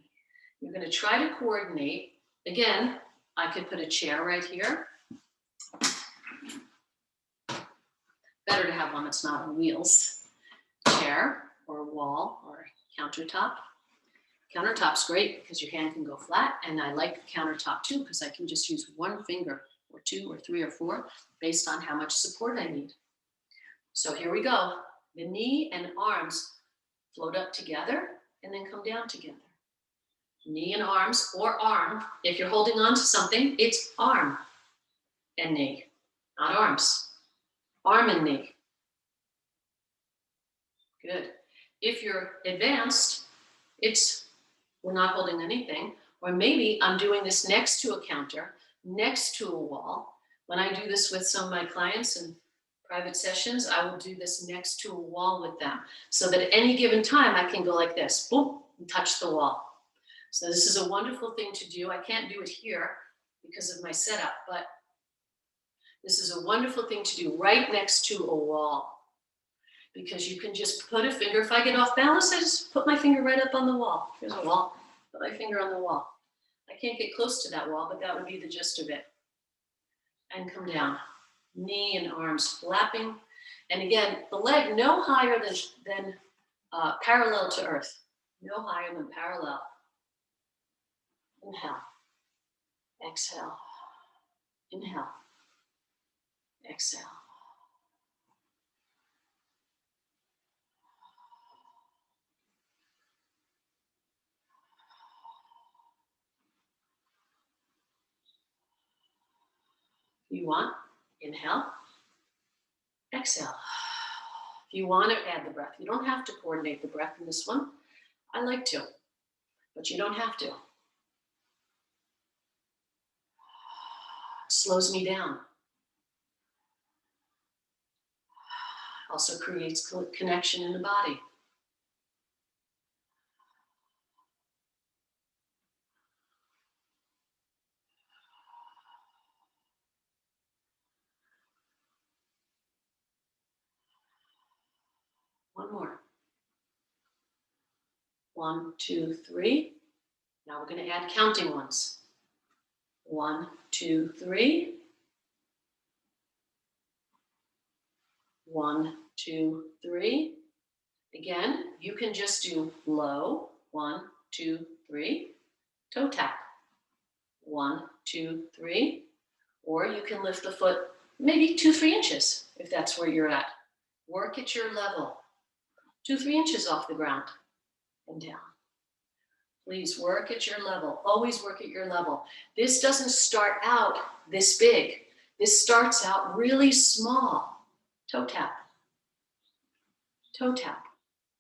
You're going to try to coordinate. Again, I could put a chair right here. Better to have one that's not on wheels. Chair or wall or countertop. Countertop's great because your hand can go flat, and I like countertop too because I can just use one finger or 2 or 3 or 4 based on how much support I need. So here we go. The knee and arms float up together and then come down together. Knee and arms, or arm. If you're holding on to something, it's arm and knee, not arms. Arm and knee. Good. If you're advanced, we're not holding anything, or maybe I'm doing this next to a counter, next to a wall. When I do this with some of my clients in private sessions, I will do this next to a wall with them, so that at any given time I can go like this, boom, and touch the wall. So this is a wonderful thing to do. I can't do it here because of my setup, but this is a wonderful thing to do right next to a wall, because you can just put a finger. If I get off balance, I just put my finger right up on the wall. Here's a wall. Put my finger on the wall. I can't get close to that wall, but that would be the gist of it. And come down. knee and arms flapping. And again, the leg no higher than parallel to earth. No higher than parallel. Inhale. Exhale. Inhale. Exhale. If you want, inhale. Exhale. If you want to add the breath, you don't have to coordinate the breath in this one. I like to, but you don't have to. It slows me down. Also creates connection in the body. One more. 1, 2, 3. Now we're going to add counting ones. 1, 2, 3. 1, 2, 3. Again, you can just do low. 1, 2, 3. Toe tap. 1, 2, 3. Or you can lift the foot maybe 2, 3 inches if that's where you're at. Work at your level. 2, 3 inches off the ground and down. Please work at your level. Always work at your level. This doesn't start out this big. This starts out really small. Toe tap. Toe tap.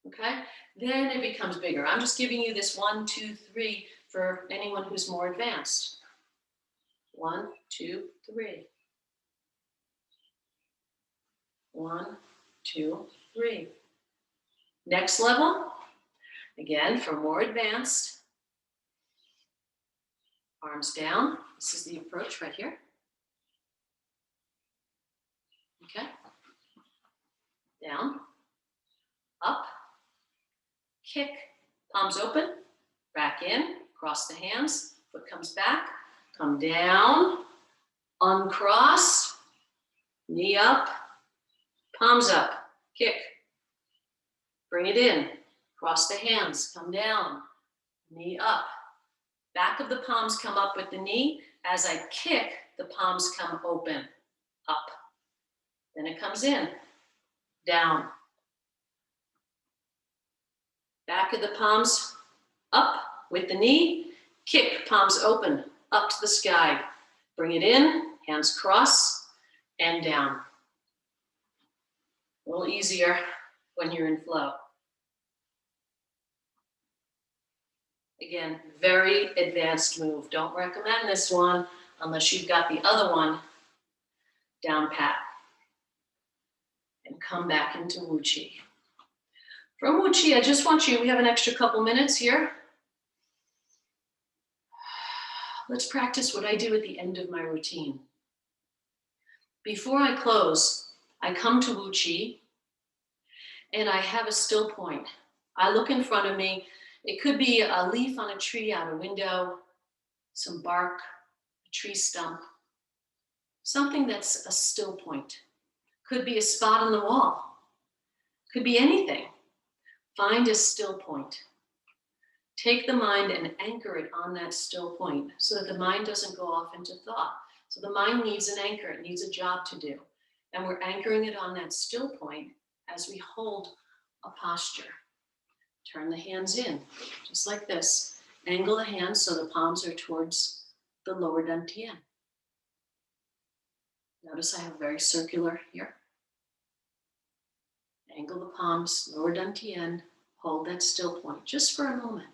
Okay? Then it becomes bigger. I'm just giving you this 1, 2, 3 for anyone who's more advanced. 1, 2, 3. 1, 2, 3. Next level. Again, for more advanced. Arms down. This is the approach right here. Okay. Down. Up. Kick. Palms open. Back in. Cross the hands. Foot comes back. Come down. Uncross. Knee up. Palms up. Kick. Bring it in. Cross the hands. Come down. Knee up. Back of the palms come up with the knee. As I kick, the palms come open, up. Then it comes in, down. Back of the palms up with the knee. Kick, palms open, up to the sky. Bring it in, hands cross, and down. A little easier when you're in flow. Again, very advanced move. Don't recommend this one unless you've got the other one down pat. And come back into Wu Chi. From Wu Chi, I just want you, we have an extra couple minutes here. Let's practice what I do at the end of my routine. Before I close, I come to Wu Chi and I have a still point. I look in front of me. It could be a leaf on a tree out a window, some bark, a tree stump, something that's a still point. Could be a spot on the wall. Could be anything. Find a still point. Take the mind and anchor it on that still point so that the mind doesn't go off into thought. So the mind needs an anchor. It needs a job to do. And we're anchoring it on that still point as we hold a posture. Turn the hands in, just like this. Angle the hands so the palms are towards the lower dantian. Notice I have very circular here. Angle the palms, lower dantian. Hold that still point just for a moment.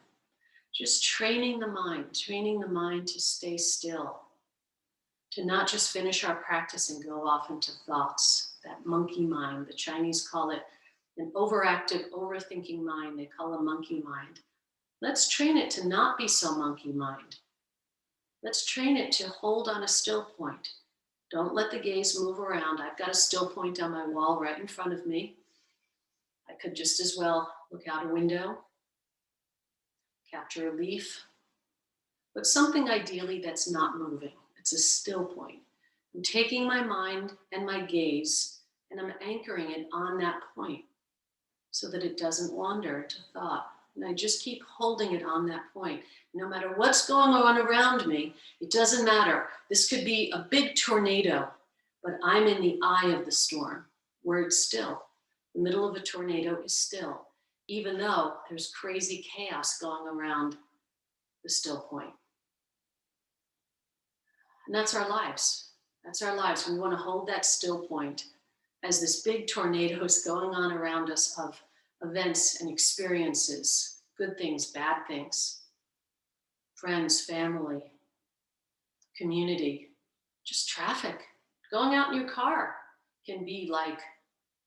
Just training the mind to stay still. To not just finish our practice and go off into thoughts, that monkey mind. The Chinese call it an overactive, overthinking mind. They call a monkey mind. Let's train it to not be so monkey mind. Let's train it to hold on a still point. Don't let the gaze move around. I've got a still point on my wall right in front of me. I could just as well look out a window, capture a leaf, but something ideally that's not moving. It's a still point. I'm taking my mind and my gaze and I'm anchoring it on that point so that it doesn't wander to thought. And I just keep holding it on that point. No matter what's going on around me, it doesn't matter. This could be a big tornado, but I'm in the eye of the storm where it's still. The middle of a tornado is still, even though there's crazy chaos going around the still point. And that's our lives. That's our lives. We want to hold that still point as this big tornado is going on around us of events and experiences, good things, bad things, friends, family, community, just traffic. Going out in your car can be like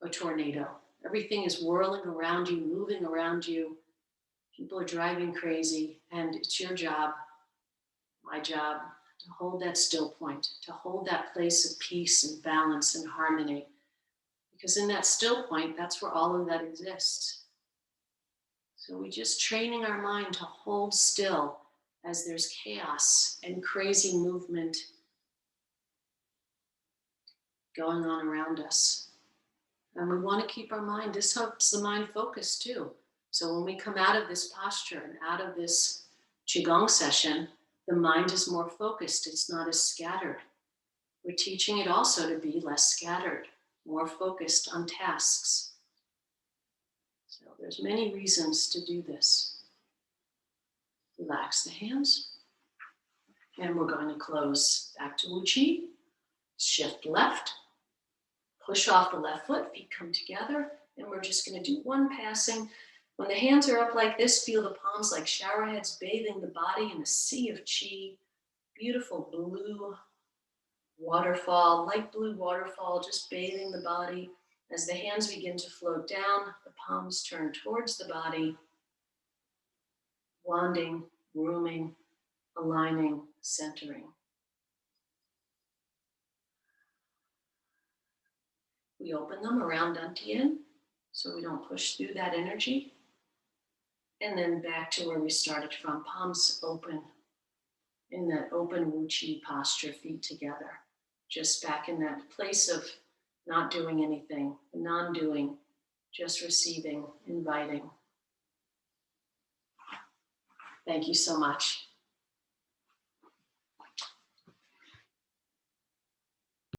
a tornado. Everything is whirling around you, moving around you. People are driving crazy, and it's your job, my job, to hold that still point, to hold that place of peace and balance and harmony. Because in that still point, that's where all of that exists. So we're just training our mind to hold still as there's chaos and crazy movement going on around us. And we want to keep our mind, this helps the mind focus too. So when we come out of this posture and out of this Qigong session, the mind is more focused, it's not as scattered. We're teaching it also to be less scattered, more focused on tasks. So there's many reasons to do this. Relax the hands. And we're going to close back to Wu Qi. Shift left. Push off the left foot, feet come together. And we're just going to do one passing. When the hands are up like this, feel the palms like shower heads bathing the body in a sea of qi. Beautiful blue waterfall, light blue waterfall, just bathing the body. As the hands begin to float down, the palms turn towards the body, wanding, grooming, aligning, centering. We open them around Dantian so we don't push through that energy. And then back to where we started from, palms open in that open Wu Qi posture, feet together. Just back in that place of not doing anything, non-doing, just receiving, inviting. Thank you so much.